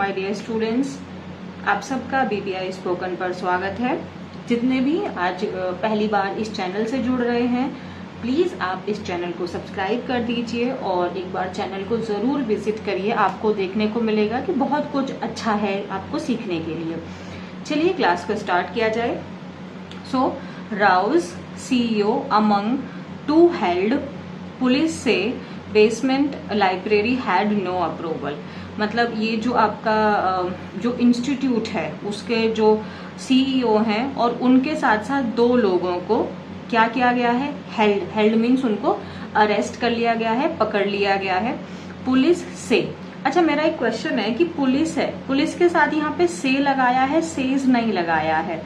My dear students, आप सबका BPI spoken पर स्वागत है। जितने भी आज पहली बार इस चैनल से जुड़ रहे हैं, प्लीज आप इस चैनल को सब्सक्राइब कर दीजिए और एक बार चैनल को जरूर विजिट करिए। आपको देखने को मिलेगा कि बहुत कुछ अच्छा है आपको सीखने के लिए। चलिए क्लास को स्टार्ट किया जाए। So Rau's CEO among two held, police से basement library had no approval. मतलब ये जो आपका जो इंस्टीट्यूट है उसके जो CEO हैं और उनके साथ साथ दो लोगों को क्या किया गया है, हेल्ड मीन्स उनको अरेस्ट कर लिया गया है, पकड़ लिया गया है पुलिस से। अच्छा, मेरा एक क्वेश्चन है कि पुलिस है, पुलिस के साथ यहाँ पे से लगाया है, सेज नहीं लगाया है,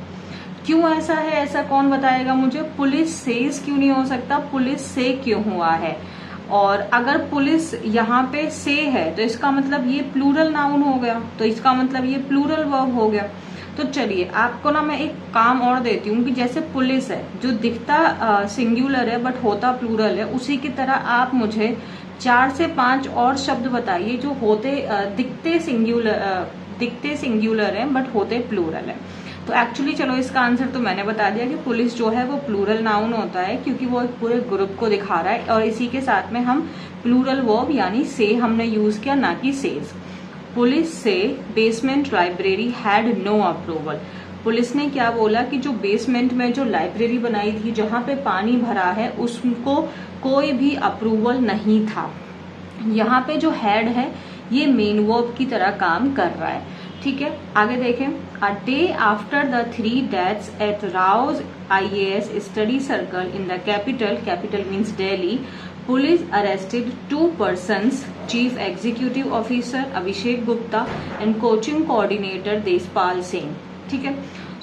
क्यों ऐसा है? ऐसा कौन बताएगा मुझे? पुलिस सेज क्यों नहीं हो सकता, पुलिस से क्यों हुआ है? और अगर पुलिस यहाँ पे से है तो इसका मतलब ये प्लूरल नाउन हो गया, तो इसका मतलब ये प्लूरल वर्ब हो गया। तो चलिए आपको ना मैं एक काम और देती हूँ कि जैसे पुलिस है जो दिखता सिंगुलर है बट होता प्लूरल है, उसी की तरह आप मुझे 4 से 5 और शब्द बताइए जो होते दिखते सिंगुलर है बट होते प्लूरल है। तो एक्चुअली चलो इसका आंसर तो मैंने बता दिया कि पुलिस जो है वो प्लूरल नाउन होता है क्योंकि वो एक पूरे ग्रुप को दिखा रहा है और इसी के साथ में हम प्लूरल वर्ब यानी से हमने यूज किया, ना कि सेज। पुलिस से basement library had no approval. Police ने क्या बोला कि जो बेसमेंट में जो लाइब्रेरी बनाई थी जहां पे पानी भरा है उसको कोई भी अप्रूवल नहीं था। यहाँ पे जो हैड है ये मेन वर्ब की तरह काम कर रहा है। ठीक है, आगे देखें। A day after the 3 deaths at Rau's IAS study circle in the capital means Delhi, police arrested 2 persons, chief executive officer Abhishek Gupta and coaching coordinator Deshpal Singh. ठीक है,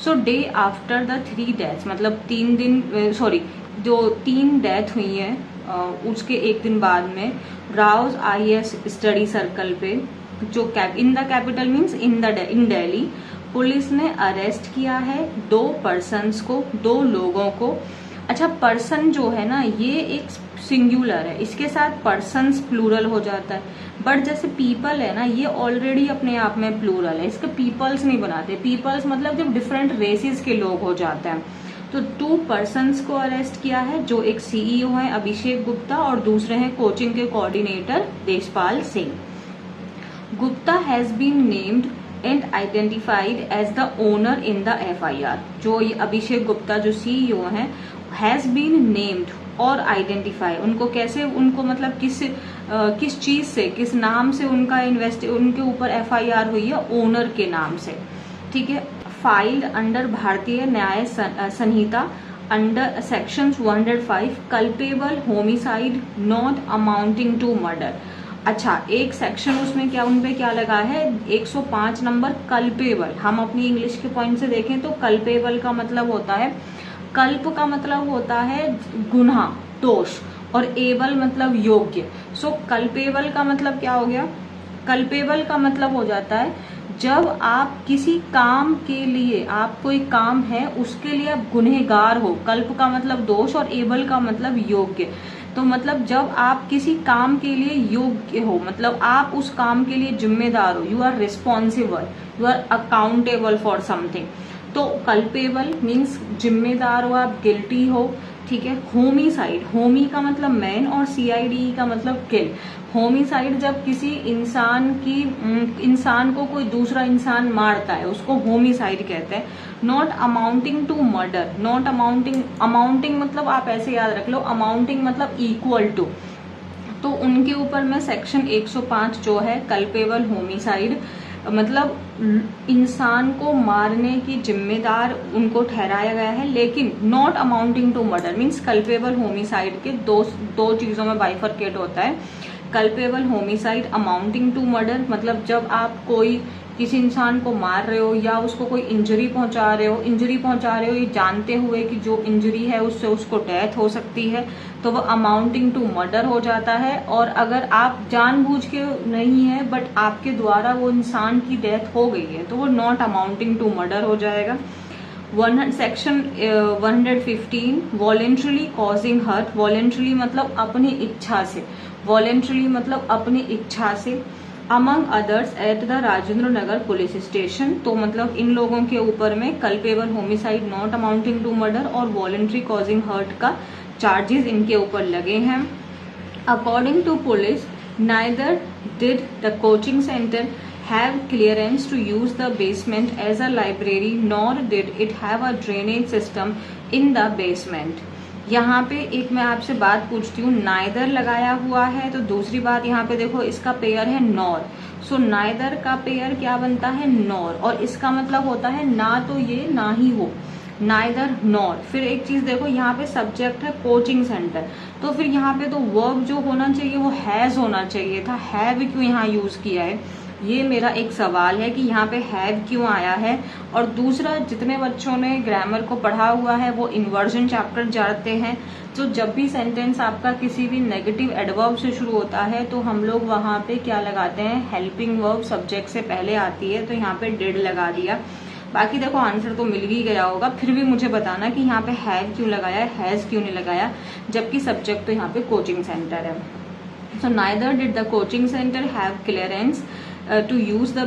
so day after the 3 deaths मतलब 3 दिन जो 3 डेथ हुई है उसके एक दिन बाद में राउज IAS स्टडी सर्कल पे जो इन the capital means in Delhi police ने अरेस्ट किया है 2 persons को, 2 लोगों को। अच्छा, पर्सन जो है ना ये एक सिंगुलर है, इसके साथ पर्सन्स प्लूरल हो जाता है, बट जैसे पीपल है ना ये ऑलरेडी अपने आप में प्लूरल है, इसके पीपल्स नहीं बनाते। पीपल्स मतलब जब डिफरेंट रेसेस के लोग हो जाते हैं। तो 2 persons को अरेस्ट किया है, जो एक CEO है अभिषेक गुप्ता और दूसरे हैं कोचिंग के coordinator Deshpal Singh. Gupta has been named and identified as the owner in the FIR। जो ये अभिषेक गुप्ता जो CEO हैं हैज बीन नेम्ड और आइडेंटिफाई, उनको कैसे, उनको मतलब किस चीज से, किस नाम से उनका उनके ऊपर FIR हुई है, ओनर के नाम से। ठीक है, filed under Bharatiya Nyaya Sanhita under section 105 culpable homicide not amounting to murder. अच्छा, एक सेक्शन उसमें क्या उनपे क्या लगा है 105 नंबर कल्पेबल। हम अपनी इंग्लिश के पॉइंट से देखें तो कल्पेबल का मतलब होता है, कल्प का मतलब होता है गुनाह, दोष, और एबल मतलब योग्य। सो कल्पेबल का मतलब क्या हो गया? कल्पेबल का मतलब हो जाता है जब आप किसी काम के लिए, आप कोई काम है उसके लिए आप गुनहगार हो। कल्प का मतलब दोष और एबल का मतलब योग्य। तो मतलब जब आप किसी काम के लिए योग्य हो, मतलब आप उस काम के लिए जिम्मेदार हो, you are responsible, you are accountable for something. तो कल्पेबल मीन्स जिम्मेदार हो आप, गिल्टी हो। ठीक है, होमिसाइड, होमी का मतलब मैन और CIDE का मतलब किल। होमिसाइड जब किसी इंसान को कोई दूसरा इंसान मारता है उसको होमिसाइड कहते हैं। Not amounting to murder, not amounting मतलब आप ऐसे याद रख लो, अमाउंटिंग मतलब इक्वल टू। तो उनके ऊपर में सेक्शन 105 जो है कल्पेबल होमिसाइड मतलब इंसान को मारने की जिम्मेदार उनको ठहराया गया है, लेकिन not amounting to murder means culpable homicide के दो चीजों में बाइफरकेट होता है। Culpable homicide amounting to murder मतलब जब आप कोई किसी इंसान को मार रहे हो या उसको कोई इंजरी पहुंचा रहे हो ये जानते हुए कि जो इंजरी है उससे उसको डेथ हो सकती है, तो वो अमाउंटिंग टू मर्डर हो जाता है। और अगर आप जानबूझ के नहीं है बट आपके द्वारा वो इंसान की डेथ हो गई है तो वो नॉट अमाउंटिंग टू मर्डर हो जाएगा। Section 115 voluntarily causing hurt. Voluntarily मतलब अपनी इच्छा से, वॉलेंट्रली मतलब अपनी इच्छा से। Among others at the Rajendra Nagar police station. तो मतलब इन लोगों के ऊपर में culpable homicide not amounting to murder और वॉलंटरी कॉजिंग हर्ट का चार्जेस इनके ऊपर लगे हैं। According to police, neither did the coaching centre have clearance to use the basement as a library nor did it have a drainage system in the basement। यहाँ पे एक मैं आपसे बात पूछती हूँ, नाइदर लगाया हुआ है, तो दूसरी बात यहाँ पे देखो इसका पेयर है नॉर। सो नाइदर का पेयर क्या बनता है? नॉर, और इसका मतलब होता है ना तो ये ना ही हो, नाइदर नॉर। फिर एक चीज देखो यहाँ पे सब्जेक्ट है कोचिंग सेंटर, तो फिर यहाँ पे तो वर्ब जो होना चाहिए वो हैज होना चाहिए था, हैव क्यों यहाँ यूज किया है? ये मेरा एक सवाल है कि यहाँ पे हैव क्यों आया है। और दूसरा, जितने बच्चों ने ग्रामर को पढ़ा हुआ है वो इन्वर्जन चैप्टर जानते हैं, तो जब भी सेंटेंस आपका किसी भी नेगेटिव एडवर्ब से शुरू होता है तो हम लोग वहां पे क्या लगाते हैं? हेल्पिंग वर्ब सब्जेक्ट से पहले आती है, तो यहाँ पे डिड लगा दिया। बाकी देखो आंसर तो मिल ही गया होगा, फिर भी मुझे बताना कि यहाँ पे हैव क्यों लगाया, हैज क्यों नहीं लगाया, जबकि सब्जेक्ट तो यहाँ पे कोचिंग सेंटर है। So neither did the coaching centre have clearance to use the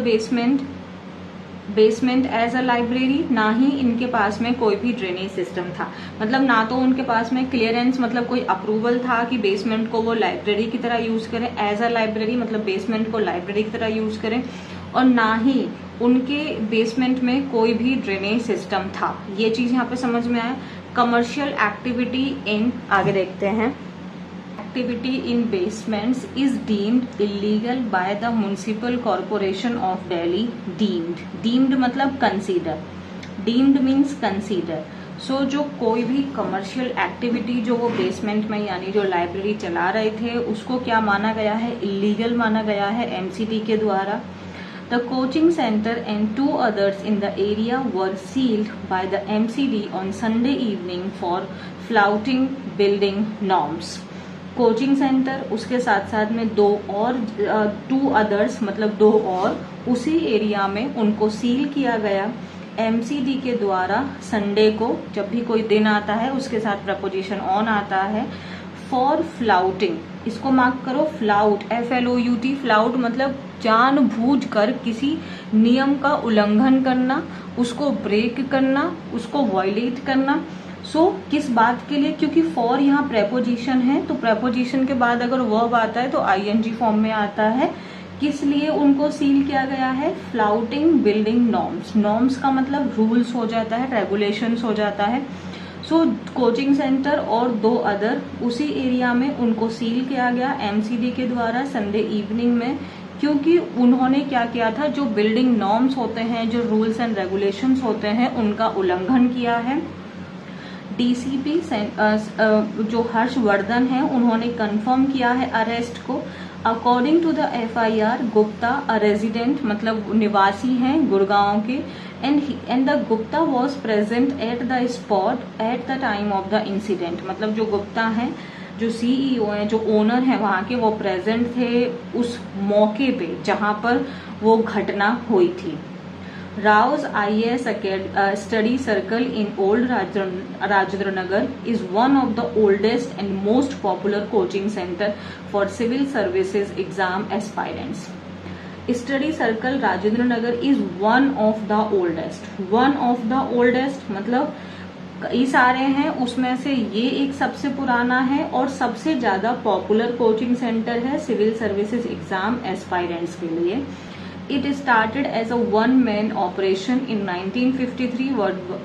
basement as a library, ना ही इनके पास में कोई भी ड्रेनेज सिस्टम था। मतलब ना तो उनके पास में क्लियरेंस मतलब कोई अप्रूवल था कि बेसमेंट को वो लाइब्रेरी की तरह यूज करें, एज अ लाइब्रेरी मतलब बेसमेंट को लाइब्रेरी की तरह यूज करें, और ना ही उनके बेसमेंट में कोई भी ड्रेनेज सिस्टम था। ये चीज यहाँ पे समझ में आया। कमर्शियल एक्टिविटी इन, आगे देखते हैं, activity in basements is deemed illegal by the Municipal Corporation of Delhi। deemed मतलब consider, deemed means consider। सो जो कोई भी कमर्शियल एक्टिविटी जो वो बेसमेंट में यानी जो लाइब्रेरी चला रहे थे उसको क्या माना गया है? इलीगल माना गया है MCD के द्वारा। The coaching center and 2 others in the area were sealed by the MCD on Sunday evening for flouting building norms। Coaching centre, उसके साथ साथ में 2 और 2 अदर्स मतलब 2 और उसी एरिया में उनको सील किया गया MCD के द्वारा संडे को। जब भी कोई दिन आता है उसके साथ प्रपोजिशन ऑन आता है। फॉर फ्लाउटिंग, इसको मार्क करो, फ्लाउट FLOUT, फ्लाउट मतलब जानबूझकर किसी नियम का उल्लंघन करना, उसको ब्रेक करना, उसको वायलेट करना। किस बात के लिए? क्योंकि फॉर यहाँ प्रेपोजिशन है, तो प्रेपोजिशन के बाद अगर वर्ब आता है तो ING फॉर्म में आता है। किस लिए उनको सील किया गया है? Flouting building norms. नॉर्म्स का मतलब रूल्स हो जाता है, रेगुलेशंस हो जाता है। कोचिंग सेंटर और 2 अदर उसी एरिया में उनको सील किया गया MCD के द्वारा संडे इवनिंग में, क्योंकि उन्होंने क्या किया था? जो बिल्डिंग नॉर्म्स होते हैं, जो रूल्स एंड रेगुलेशंस होते हैं, उनका उल्लंघन किया है। DCP जो हर्षवर्धन है उन्होंने कंफर्म किया है अरेस्ट को। According to the FIR, Gupta a resident मतलब निवासी हैं गुड़गांव के, and the Gupta was present at the spot at the time of the incident. मतलब जो गुप्ता हैं, जो CEO हैं, जो ओनर हैं वहां के, वो प्रेजेंट थे उस मौके पे जहां पर वो घटना हुई थी। Rao's IAS study circle in old Rajendra Nagar is one of the oldest and most popular coaching center for civil services exam aspirants। Study circle Rajendra Nagar is one of the oldest। one of the oldest मतलब कई सारे हैं, उसमें से ये एक सबसे पुराना है और सबसे ज्यादा पॉपुलर कोचिंग सेंटर है सिविल सर्विसेज एग्जाम एस्पायरेंट्स के लिए। It started as a one-man operation in 1953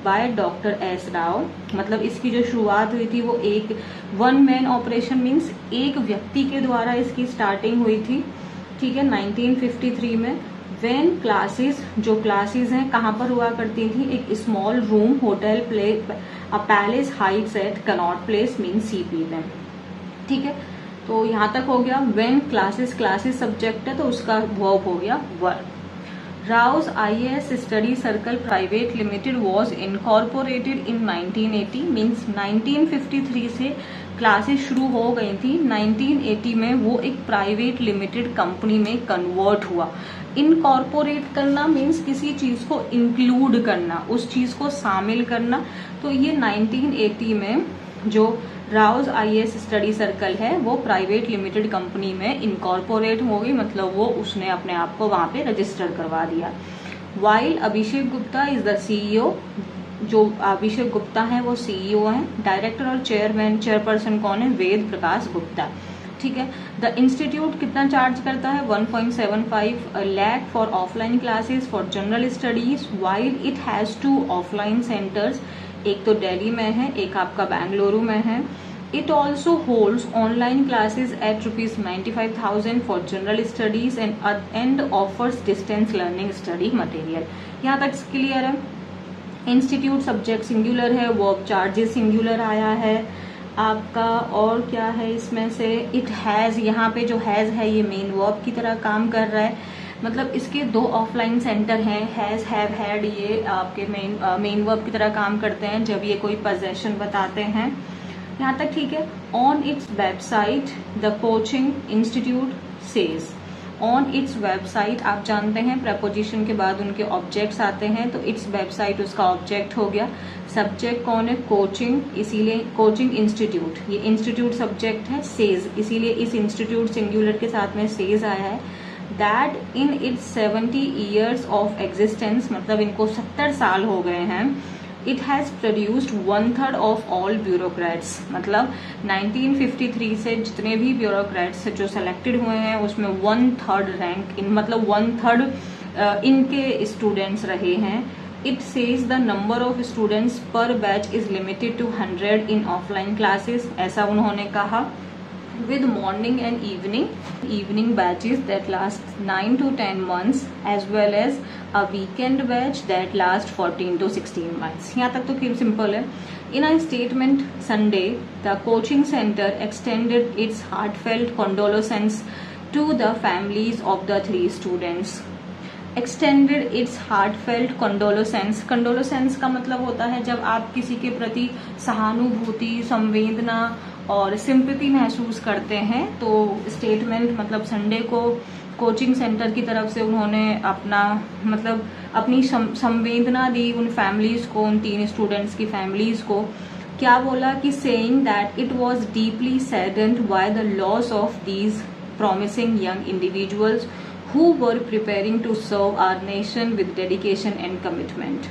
by Dr. S. Rao। मतलब इसकी जो शुरुआत हुई थी वो एक one-man operation मीन्स एक व्यक्ति के द्वारा इसकी स्टार्टिंग हुई थी, ठीक है, 1953 में। When classes, जो क्लासेस हैं कहाँ पर हुआ करती थी? एक small room Hotel Palace Heights at Connaught Place means CP में, ठीक है। तो यहाँ तक हो गया। व्हेन क्लासेस, क्लासेस सब्जेक्ट है तो उसका वर्ब हो गया वर। Rau's IAS study circle private limited was incorporated in 1980 means 1953 से क्लासेस शुरू हो गई थी। 1980 में वो एक प्राइवेट लिमिटेड कंपनी में कन्वर्ट हुआ। इनकॉर्पोरेट करना मीन्स किसी चीज को इंक्लूड करना, उस चीज को शामिल करना। तो ये 1980 में जो राउज IAS स्टडी सर्कल है वो प्राइवेट लिमिटेड कंपनी में इनकॉर्पोरेट हो गई, मतलब वो उसने अपने आप को वहां पे रजिस्टर करवा दिया। While Abhishek Gupta is the CEO, जो अभिषेक गुप्ता है वो CEO है। डायरेक्टर और चेयरपर्सन कौन है? वेद प्रकाश गुप्ता। ठीक है। द इंस्टीट्यूट कितना चार्ज करता है? 1.75 lakh for offline classes for general studies, while it has 2 offline centres, एक तो दिल्ली में है, एक आपका बेंगलुरु में है। It also holds online classes at ₹95,000 for general studies and offers distance learning study material. यहाँ तक क्लियर है। इंस्टीट्यूट सब्जेक्ट सिंगुलर है, वर्ब चार्जेस सिंगुलर आया है आपका। और क्या है इसमें से? इट हैज, यहाँ पे जो हैज है ये मेन वर्ब की तरह काम कर रहा है, मतलब इसके 2 ऑफलाइन सेंटर हैं, हैज, हैव, हैड, ये आपके मेन वर्ब की तरह काम करते हैं जब ये कोई पोजेशन बताते हैं। यहाँ तक ठीक है। On its website the coaching institute says, on its website, आप जानते हैं प्रपोजिशन के बाद उनके ऑब्जेक्ट्स आते हैं, तो इट्स वेबसाइट उसका ऑब्जेक्ट हो गया। सब्जेक्ट कौन है? कोचिंग, इसीलिए कोचिंग इंस्टीट्यूट, ये इंस्टीट्यूट सब्जेक्ट है। सेज, इसीलिए इस इंस्टीट्यूट सिंगुलर के साथ में सेज आया है। That in its 70 years of existence, मतलब इनको 70 साल हो गए हैं। It has produced 1/3 of all bureaucrats, मतलब 1953 से जितने भी ब्यूरोक्रेट्स जो सेलेक्टेड हुए हैं उसमें 1/3 रैंक इन, मतलब 1/3 इनके स्टूडेंट्स रहे हैं। It says the number of students per batch is limited to 100 in offline classes, ऐसा उन्होंने कहा। with morning and evening batches that last 9 to 10 months as well as a weekend batch that last 14 to 16 months। यहाँ तक तो simple है। In a statement Sunday, the coaching center extended its heartfelt condolences to the families of the 3 students। Extended it's heartfelt condolence, condolence का मतलब होता है जब आप किसी के प्रति सहानुभूति, संवेदना और सिंपैथी महसूस करते हैं। तो स्टेटमेंट मतलब संडे को कोचिंग सेंटर की तरफ से उन्होंने अपना मतलब अपनी संवेदना दी उन फैमिलीज को, उन 3 स्टूडेंट्स की फैमिलीज को। क्या बोला कि saying that it was deeply saddened by the loss of these promising young individuals who were preparing to serve our nation with dedication and commitment।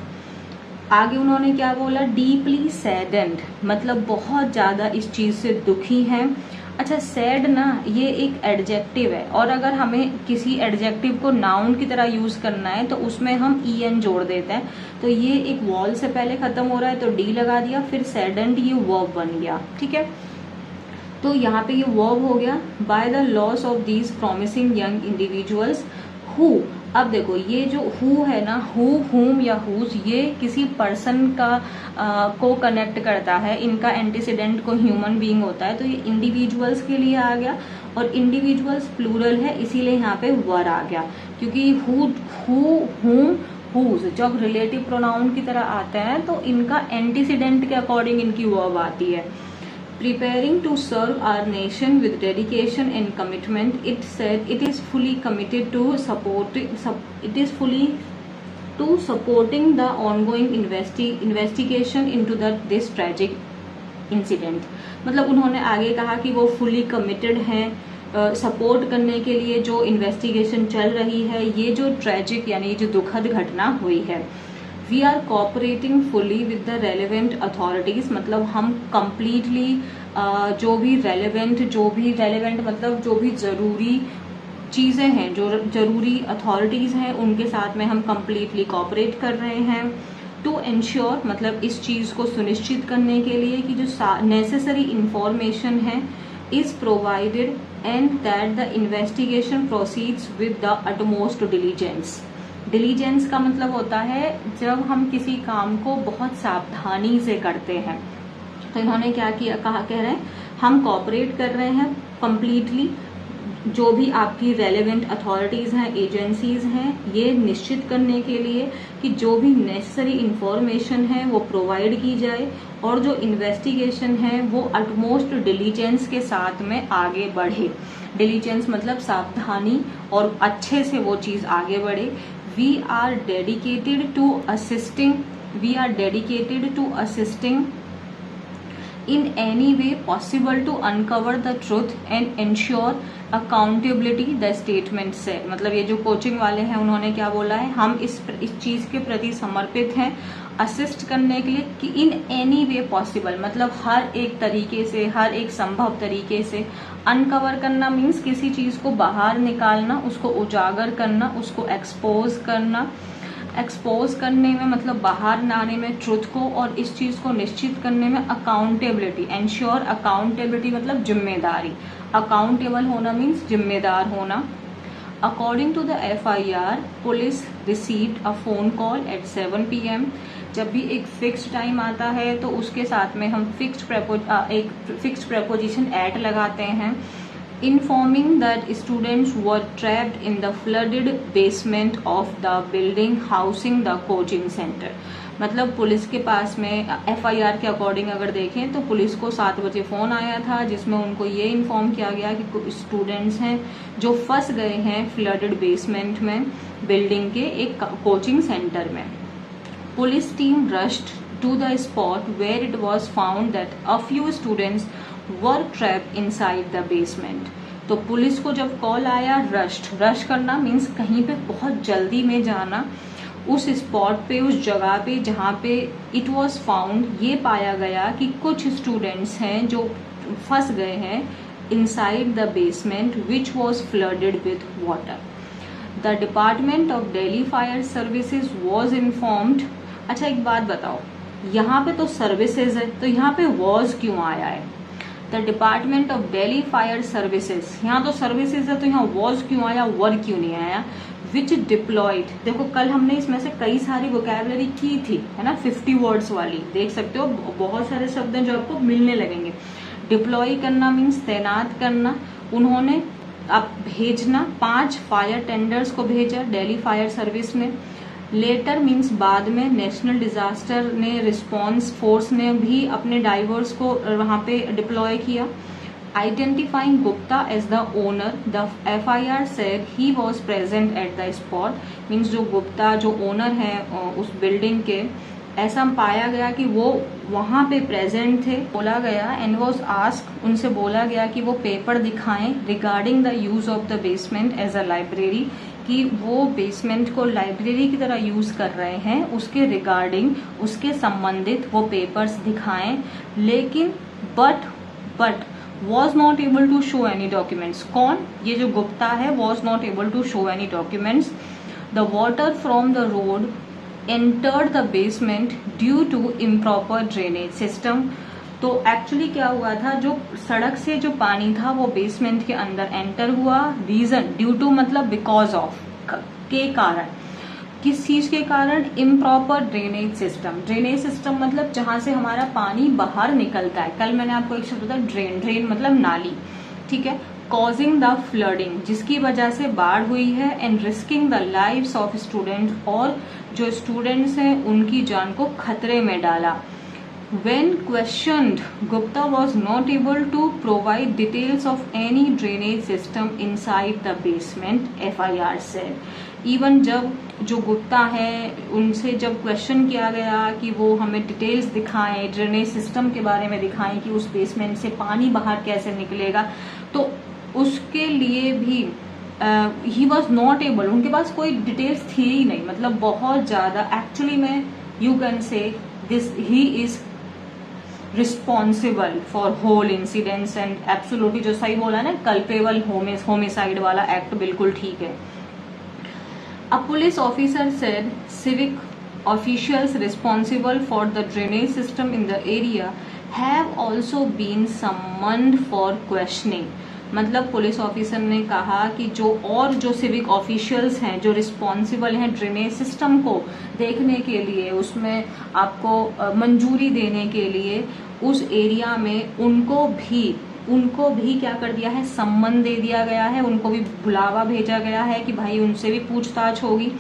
आगे उन्होंने क्या बोला? डीपली सैडेंड, मतलब बहुत ज्यादा इस चीज से दुखी हैं। अच्छा, सैड ना ये एक एडजेक्टिव है, और अगर हमें किसी एडजेक्टिव को नाउन की तरह यूज करना है तो उसमें हम en जोड़ देते हैं। तो ये एक वॉल से पहले खत्म हो रहा है तो डी लगा दिया, फिर सैडेंड ये वर्ब बन गया। ठीक है, तो यहाँ पे ये वर्ब हो गया। By the loss of these promising young individuals who, अब देखो ये जो हु है ना, हु, हुम या हुज, ये किसी पर्सन का को कनेक्ट करता है। इनका एंटीसीडेंट को ह्यूमन बीइंग होता है, तो ये इंडिविजुअल्स के लिए आ गया, और इंडिविजुअल्स प्लूरल है इसीलिए यहाँ पे वर आ गया। क्योंकि हु, हुम, हुज जब रिलेटिव प्रोनाउन की तरह आते हैं तो इनका एंटीसीडेंट के अकॉर्डिंग इनकी वर्ब आती है। Preparing to serve our nation with dedication and commitment, it said it is fully committed to supporting the ongoing investigation into this tragic incident। मतलब उन्होंने आगे कहा कि वो fully committed हैं सपोर्ट करने के लिए जो इन्वेस्टिगेशन चल रही है, ये जो ट्रेजिक यानी जो दुखद घटना हुई है। We are cooperating fully with the relevant authorities, मतलब हम कम्प्लीटली जो भी रेलिवेंट मतलब जो भी जरूरी चीजें हैं, जो जरूरी अथॉरिटीज हैं उनके साथ में हम कम्प्लीटली कोऑपरेट कर रहे हैं। टू इंश्योर मतलब इस चीज को सुनिश्चित करने के लिए कि जो नेसेसरी इंफॉर्मेशन है is provided and that the investigation proceeds with the utmost diligence. Diligence का मतलब होता है जब हम किसी काम को बहुत सावधानी से करते हैं। तो इन्होंने क्या किया, कह रहे हैं हम कोऑपरेट कर रहे हैं कंप्लीटली, जो भी आपकी रेलेवेंट अथॉरिटीज हैं, एजेंसीज हैं, ये निश्चित करने के लिए कि जो भी नेसेसरी इंफॉर्मेशन है वो प्रोवाइड की जाए और जो इन्वेस्टिगेशन है वो अटमोस्ट डिलीजेंस के साथ में आगे बढ़े। डिलीजेंस मतलब सावधानी और अच्छे से वो चीज आगे बढ़े। We are dedicated to assisting in any way possible to uncover the truth and ensure accountability, the statement said। मतलब ये जो कोचिंग वाले हैं उन्होंने क्या बोला है, हम इस चीज के प्रति समर्पित हैं असिस्ट करने के लिए कि इन एनी वे पॉसिबल, मतलब हर एक तरीके से, हर एक संभव तरीके से। अनकवर करना मीन्स किसी चीज को बाहर निकालना, उसको उजागर करना, उसको एक्सपोज करना। एक्सपोज करने में मतलब बाहर लाने में ट्रुथ को, और इस चीज को निश्चित करने में अकाउंटेबिलिटी। एंश्योर अकाउंटेबिलिटी मतलब जिम्मेदारी। अकाउंटेबल होना मीन्स जिम्मेदार होना। According to the FIR, police received a phone call at 7 PM। जब भी एक फिक्स्ड टाइम आता है तो उसके साथ में हम एक फिक्स्ड प्रपोजिशन एट लगाते हैं। informing that students were trapped in the flooded basement of the building housing the coaching center। मतलब पुलिस के पास में FIR के अकॉर्डिंग अगर देखें तो पुलिस को 7 बजे फोन आया था जिसमें उनको ये इन्फॉर्म किया गया कि कुछ स्टूडेंट्स हैं जो फंस गए हैं फ्लडेड बेसमेंट में बिल्डिंग के एक कोचिंग सेंटर में। Police team rushed to the spot where it was found that a few students were trapped inside the basement. तो पुलिस को जब कॉल आया, रश करना मीन्स कहीं पे बहुत जल्दी में जाना, उस स्पॉट पे, उस जगह पे जहाँ पे इट वॉज फाउंड, ये पाया गया कि कुछ स्टूडेंट्स हैं जो फंस गए हैं inside the basement which was flooded with water. The department of Delhi fire services was informed. अच्छा एक बात बताओ, यहाँ पे तो सर्विसेज है तो यहाँ पे वॉज क्यों आया है? The department of Delhi fire services, यहाँ तो सर्विसेज है तो यहाँ वॉज क्यों आया, वर क्यों नहीं आया? विच डिप्लॉयड, देखो कल हमने इसमें से कई सारी वोकैबुलरी की थी, है ना, 50 वर्ड्स वाली, देख सकते हो बहुत सारे शब्द हैं जो आपको मिलने लगेंगे। डिप्लॉय करना मीन्स तैनात करना। उन्होंने अब भेजना 5 फायर टेंडर्स को भेजा दिल्ली फायर सर्विस ने। लेटर मीन्स बाद में नेशनल डिजास्टर ने रिस्पॉन्स फोर्स ने भी अपने डाइवर्स को वहां पे डिप्लॉय किया। Identifying Gupta as the owner, the FIR said he was present at the spot. Means जो गुप्ता जो ओनर है उस बिल्डिंग के, ऐसा पाया गया कि वो वहां पे प्रेजेंट थे। बोला गया एंड वॉज आस्क, उनसे बोला गया कि वो पेपर दिखाएं regarding the use of the basement as a library, कि वो बेसमेंट को लाइब्रेरी की तरह यूज कर रहे हैं, उसके रिगार्डिंग, उसके संबंधित वो पेपर्स दिखाएं। लेकिन but was not able to show any documents. कौन? ये जो गुप्ता है, was not able to show any documents. The water from the road entered the basement due to improper drainage system. तो एक्चुअली क्या हुआ था, जो सड़क से जो पानी था वो बेसमेंट के अंदर एंटर हुआ। रीजन, ड्यू टू मतलब बिकॉज ऑफ, के कारण, किस चीज के कारण? Improper drainage system. Drainage system मतलब जहां से हमारा पानी बाहर निकलता है। कल मैंने आपको एक शब्द बताया ड्रेन, ड्रेन मतलब नाली, ठीक है। कॉजिंग द फ्लडिंग, जिसकी वजह से बाढ़ हुई है। And risking the lives of student, और जो स्टूडेंट्स हैं उनकी जान को खतरे में डाला। When questioned, Gupta was not able to provide details of any drainage system inside the basement, FIR said. Even जब जो गुप्ता है उनसे जब क्वेश्चन किया गया कि वो हमें डिटेल्स दिखाएं, ड्रेनेज सिस्टम के बारे में दिखाएं कि उस बेसमेंट से पानी बाहर कैसे निकलेगा, तो उसके लिए भी ही वॉज नॉट एबल, उनके पास कोई डिटेल्स थी ही नहीं। मतलब बहुत ज्यादा एक्चुअली में you can say this, he is responsible for whole incidents and absolutely, जो सही बोला ना, कल्पेबल होमिसाइड वाला एक्ट बिल्कुल ठीक है। अ police officer said civic officials responsible for the drainage system in the area have also been summoned for questioning। मतलब police officer ने कहा कि जो सिविक ऑफिशियल्स हैं, जो रिस्पॉन्सिबल हैं ड्रेनेज सिस्टम को देखने के लिए, उसमें आपको मंजूरी देने के लिए उस एरिया में उनको भी क्या कर दिया है, सम्मन दे दिया गया है, उनको भी बुलावा भेजा गया है कि भाई उनसे भी पूछताछ होगी।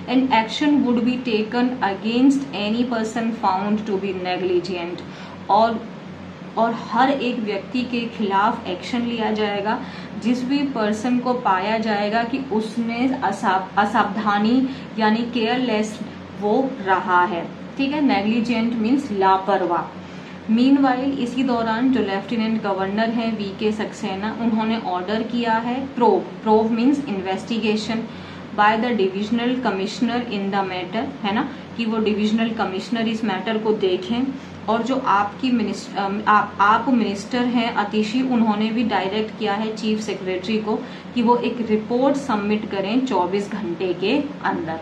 And action would be taken against any person found to be negligent, और हर एक व्यक्ति के खिलाफ एक्शन लिया जाएगा जिस भी पर्सन को पाया जाएगा कि उसने असावधानी यानी केयरलेस वो रहा है, ठीक है। नेग्लिजेंट मीन्स लापरवाह। मीनवाइल इसी दौरान जो लेफ्टिनेंट गवर्नर हैं वीके सक्सेना, उन्होंने ऑर्डर किया है probe means investigation by the divisional commissioner in the matter, है ना, कि वो डिविजनल कमिश्नर इस मैटर को देखें। और जो आपकी आप मिनिस्टर हैं अतिशी, उन्होंने भी डायरेक्ट किया है चीफ सेक्रेटरी को कि वो एक रिपोर्ट सबमिट करें 24 घंटे के अंदर।